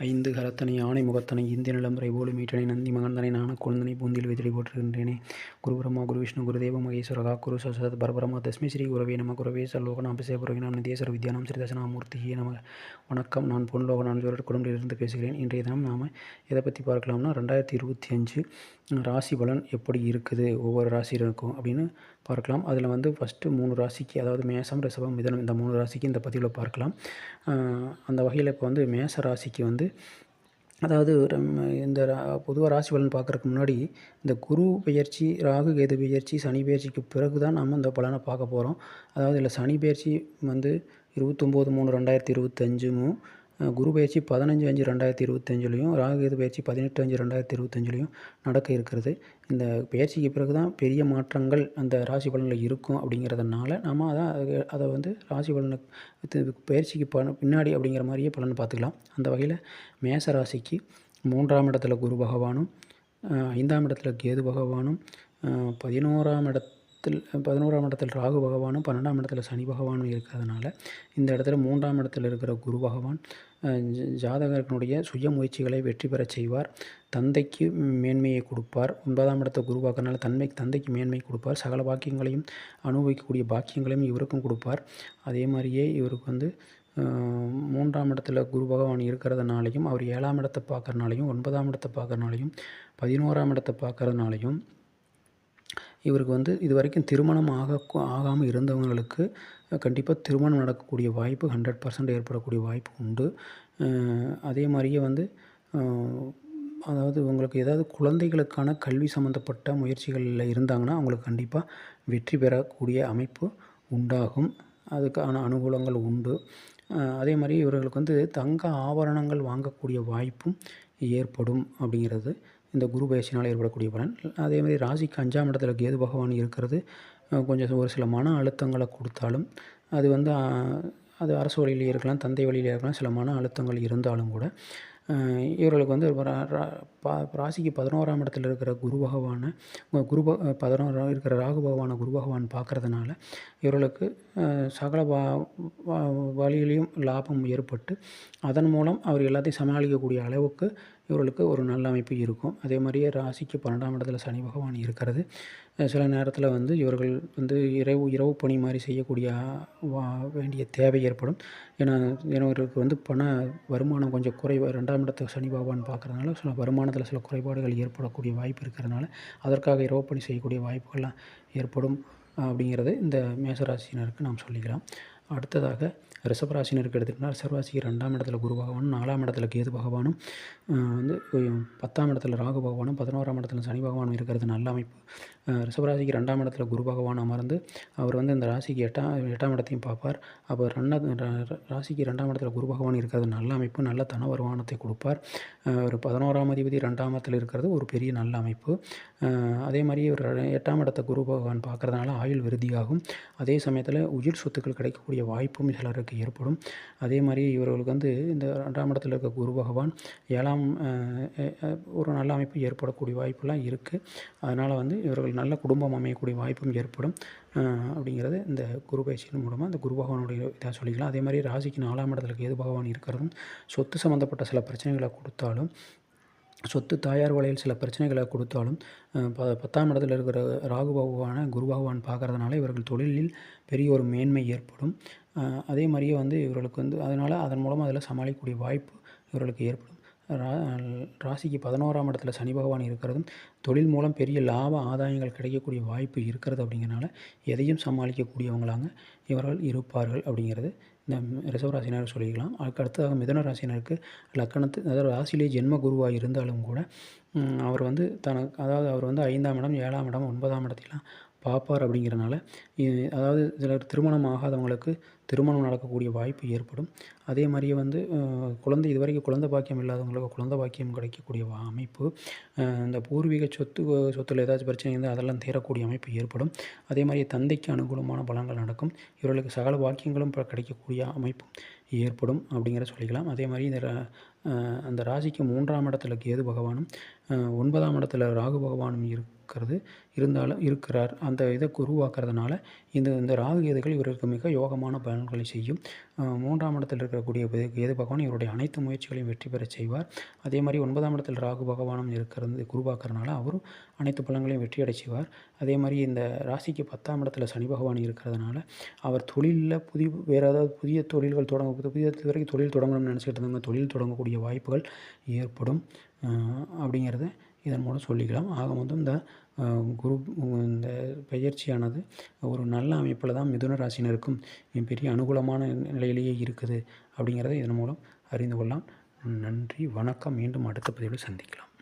ஐந்து கரத்தனை யானை முகத்தனை இந்திய நிலம்பரை போலு மீட்டனை நந்தி மகந்தனை நான கொழுந்தனை பூந்தில் வெதிரி போற்றுகின்றேனே. குரு பிரம்மா குரு விஷ்ணு குரு தேவ மகேஸ்வரகா குரு சரஸ்வத் பரபரமா தஸ்மி ஸ்ரீ குரவே நம குரவே சல்லோகனாம் பிசேபுரவினாம் நிதேஸ்வர வித்யானாம் ஸ்ரீ தசனாமூர்த்தியே நம. வணக்கம். நான் பொன்லோக நான் குடும்பத்திலிருந்து பேசுகிறேன். இன்றைய தினம் நாம் எதை பற்றி பார்க்கலாம்னா 2025 ராசி பலன் எப்படி இருக்குது ஒவ்வொரு ராசியிலும் அப்படின்னு பார்க்கலாம். அதில் வந்து ஃபஸ்ட்டு 3 ராசிக்கு, அதாவது மேசம் ரிஷபம் மிதுனம், இந்த 3 ராசிக்கு இந்த பதிவில் பார்க்கலாம். அந்த வகையில் இப்போ வந்து மேச ராசிக்கு வந்து அதாவது இந்த பொதுவாக ராசி பலன் பார்க்குறதுக்கு முன்னாடி இந்த குரு பெயர்ச்சி, ராகு கேது பெயர்ச்சி, சனி பெயர்ச்சிக்கு பிறகு தான் நம்ம இந்த பலனை பார்க்க போகிறோம். அதாவது இதில் சனி பெயர்ச்சி வந்து 29/3/2025, குரு பயிற்சி 15/5/2025, ராகு கேது பயிற்சி 18/5/2025 நடக்க இருக்கிறது. இந்த பயிற்சிக்கு பிறகு தான் பெரிய மாற்றங்கள் அந்த ராசி பலனில் இருக்கும். அப்படிங்கிறதுனால நம்ம அதை வந்து ராசி பலனுக்கு பயிற்சிக்கு பின்னாடி அப்படிங்கிற மாதிரியே பலன் பார்த்துக்கலாம். அந்த வகையில் மேச ராசிக்கு 3ஆம் இடத்துல குரு பகவானும், 5ஆம் இடத்துல கேது பகவானும், 11ஆம் இடத்தில் ராகு பகவானும், 12ஆம் இடத்துல சனி பகவானும் இருக்கிறதுனால இந்த இடத்துல 3ஆம் இடத்தில் இருக்கிற குரு பகவான் ஜாதகர்களுடைய சுய முயற்சிகளை வெற்றி பெறச் செய்வார். தந்தைக்கு மேன்மையை கொடுப்பார். 9ஆம் இடத்தை குரு பார்க்கறனால தந்தைக்கு மேன்மை கொடுப்பார். சகல பாக்கியங்களையும் அனுபவிக்கக்கூடிய பாக்கியங்களையும் இவருக்கும் கொடுப்பார். அதே மாதிரியே இவருக்கு வந்து 3ஆம் இடத்துல குரு பகவான் இருக்கிறதுனாலையும், அவர் 7ஆம் இடத்தை பார்க்கறனாலையும், 9ஆம் இடத்தை பார்க்கறனாலையும், 11ஆம் இடத்தை பார்க்கறதுனாலையும் இவருக்கு வந்து இது வரைக்கும் திருமணம் ஆகாமல் இருந்தவங்களுக்கு கண்டிப்பாக திருமணம் நடக்கக்கூடிய வாய்ப்பு 100% ஏற்படக்கூடிய வாய்ப்பு உண்டு. அதே மாதிரியே வந்து அதாவது உங்களுக்கு ஏதாவது குழந்தைகளுக்கான கல்வி சம்மந்தப்பட்ட முயற்சிகளில் இருந்தாங்கன்னா அவங்களுக்கு கண்டிப்பாக வெற்றி பெறக்கூடிய அமைப்பு உண்டாகும். அதுக்கான அனுகூலங்கள் உண்டு. அதே மாதிரி இவர்களுக்கு வந்து தங்க ஆபரணங்கள் வாங்கக்கூடிய வாய்ப்பும் ஏற்படும் அப்படிங்கிறது இந்த குரு பயிற்சினால் ஏற்படக்கூடிய பலன். அதே மாதிரி ராசிக்கு 5ஆம் இடத்துல கேது பகவான் இருக்கிறது கொஞ்சம் ஒரு சில மன அழுத்தங்களை கொடுத்தாலும், அது வந்து அது அரசு வழியில் இருக்கலாம், தந்தை வழியில் இருக்கலாம், சில மன அழுத்தங்கள் இருந்தாலும் கூட இவர்களுக்கு வந்து ராசிக்கு 11ஆம் இடத்துல இருக்கிற குரு பகவானை 11 இருக்கிற ராகு பகவானை குரு பகவான் பார்க்குறதுனால இவர்களுக்கு சகல வழியிலையும் லாபம் ஏற்பட்டு அதன் மூலம் அவர் எல்லாத்தையும் சமாளிக்கக்கூடிய அளவுக்கு இவர்களுக்கு ஒரு நல்ல அமைப்பு இருக்கும். அதே மாதிரியே ராசிக்கு 12ஆம் இடத்துல சனி பகவான் இருக்கிறது சில நேரத்தில் வந்து இவர்கள் வந்து இரவு பணி மாதிரி செய்யக்கூடிய வேண்டிய தேவை ஏற்படும். ஏன்னா இவருக்கு வந்து பண வருமானம் கொஞ்சம் குறைவு. 2ஆம் இடத்தை சனி பகவான் பார்க்குறதுனால சில வருமானத்தில் சில குறைபாடுகள் ஏற்படக்கூடிய வாய்ப்பு இருக்கிறதுனால அதற்காக இரவு பணி செய்யக்கூடிய வாய்ப்புகள்லாம் ஏற்படும் அப்படிங்கிறது இந்த மேசராசினருக்கு நாம் சொல்லிக்கலாம். அடுத்ததாக ரிஷபராசினருக்கு எடுத்துக்கிட்டால் ரிஷபராசிக்கு 2ஆம் இடத்துல குரு பகவானும், 4ஆம் இடத்துல கேது பகவானும், வந்து 10ஆம் இடத்துல ராகு பகவானும், 11ஆம் இடத்துல சனி பகவானும் இருக்கிறது நல்ல அமைப்பு. ரிஷபராசிக்கு 2ஆம் இடத்துல குரு பகவான் அமர்ந்து அவர் வந்து இந்த ராசிக்கு 8ஆம் இடத்தையும் பார்ப்பார். அப்போ ராசிக்கு 2ஆம் இடத்துல குரு பகவான் இருக்கிறது நல்ல அமைப்பு. நல்ல தன வருமானத்தை கொடுப்பார். ஒரு 11ஆம் அதிபதி 2ஆம் இடத்துல இருக்கிறது ஒரு பெரிய நல்ல அமைப்பு. அதே மாதிரி ஒரு 8ஆம் இடத்தை குரு பகவான் பார்க்குறதுனால ஆயுள் விருத்தியாகும். அதே சமயத்தில் உயிர் சொத்துக்கள் கிடைக்கக்கூடிய வாய்ப்பும் சிலருக்கு ஏற்படும். அதே மாதிரி இவர்களுக்கு வந்து இந்த 2ஆம் இடத்துல இருக்க குரு பகவான் 7ஆம் ஒரு நல்ல அமைப்பு ஏற்படக்கூடிய வாய்ப்பெல்லாம் இருக்குது. அதனால் வந்து இவர்கள் நல்ல குடும்பம் அமையக்கூடிய வாய்ப்பும் ஏற்படும் அப்படிங்கிறது இந்த குரு பயிற்சியின் மூலமாக இந்த குரு பகவானுடைய இதாக சொல்லிக்கலாம். அதே மாதிரி ராசிக்கு 4ஆம் இடத்துல கேது பகவான் இருக்கிறதும் சொத்து சம்மந்தப்பட்ட சில பிரச்சனைகளை கொடுத்தாலும், சொத்து தாயார் வழியில் சில பிரச்சனைகளை கொடுத்தாலும் 10ஆம் இடத்துல இருக்கிற ராகு பகவானை குரு பகவான் பார்க்குறதுனால இவர்கள் தொழிலில் பெரிய ஒரு மேன்மை ஏற்படும். அதே மாதிரியே வந்து இவர்களுக்கு வந்து அதன் மூலமாக அதில் சமாளிக்கக்கூடிய வாய்ப்பு இவர்களுக்கு ஏற்படும். ராசிக்கு 11ஆம் இடத்துல சனி பகவான் இருக்கிறதும் தொழில் மூலம் பெரிய லாப ஆதாயங்கள் கிடைக்கக்கூடிய வாய்ப்பு இருக்கிறது. அப்படிங்கிறனால எதையும் சமாளிக்கக்கூடியவங்களாக இவர்கள் இருப்பார்கள் அப்படிங்கிறது இந்த ரிஷபராசினர் சொல்லிக்கலாம். அதுக்கு அடுத்ததாக மிதுன ராசினருக்கு அதாவது ராசியிலே ஜென்ம குருவாக இருந்தாலும் கூட அவர் வந்து அதாவது அவர் வந்து 5ஆம் இடம், 7ஆம் இடம், 9ஆம் இடத்தையெல்லாம் பார்ப்பார். அப்படிங்கிறனால அதாவது சிலர் திருமணம் ஆகாதவங்களுக்கு திருமணம் நடக்கக்கூடிய வாய்ப்பு ஏற்படும். அதே மாதிரியே வந்து இதுவரைக்கும் குழந்தை பாக்கியம் இல்லாதவங்களுக்கு குழந்தை பாக்கியம் கிடைக்கக்கூடிய அமைப்பு, இந்த பூர்வீக சொத்தில் ஏதாச்சும் பிரச்சனை இருந்தால் அதெல்லாம் தீரக்கூடிய அமைப்பு ஏற்படும். அதே மாதிரி தந்தைக்கு அனுகூலமான பலன்கள் நடக்கும். இவர்களுக்கு சகல பாக்கியங்களும் கிடைக்கக்கூடிய அமைப்பும் ஏற்படும் அப்படிங்கிற சொல்லிக்கலாம். அதே மாதிரி இந்த அந்த ராசிக்கு 3ஆம் இடத்துல கேது பகவானும் 9ஆம் இடத்துல ராகு பகவானும் இருக்கிறார். அந்த இதை குருவாக்குறதுனால இந்த ராகு கேதுகள் இவருக்கு மிக யோகமான பலன்களை செய்யும். 3ஆம் இடத்தில் இருக்கக்கூடிய கேது பகவான் இவருடைய அனைத்து முயற்சிகளையும் வெற்றி பெற செய்வார். அதே மாதிரி 9ஆம் இடத்தில் ராகு பகவானும் இருக்கிறது குருவாக்குறதுனால அவரும் அனைத்து பலன்களையும் வெற்றியடை செய்வார். அதே மாதிரி இந்த ராசிக்கு 10ஆம் இடத்துல சனி பகவான் இருக்கிறதுனால அவர் தொழிலில் வேறு ஏதாவது புதிய தொழில்கள் புதிய வரைக்கும் தொழில் தொடங்கணும்னு நினச்சிக்கிட்டு இருந்தவங்க தொழில் தொடங்கக்கூடிய வாய்ப்புகள் ஏற்படும் அப்படிங்கிறத இதன் மூலம் சொல்லிக்கலாம். ஆக மொத்தம் இந்த பெயர்ச்சியானது ஒரு நல்ல அமைப்பில் தான் மிதுன ராசினருக்கும் பெரிய அனுகூலமான நிலையிலேயே இருக்குது அப்படிங்கிறத இதன் மூலம் அறிந்து கொள்ளலாம். நன்றி, வணக்கம். மீண்டும் அடுத்த பதிவில் சந்திக்கலாம்.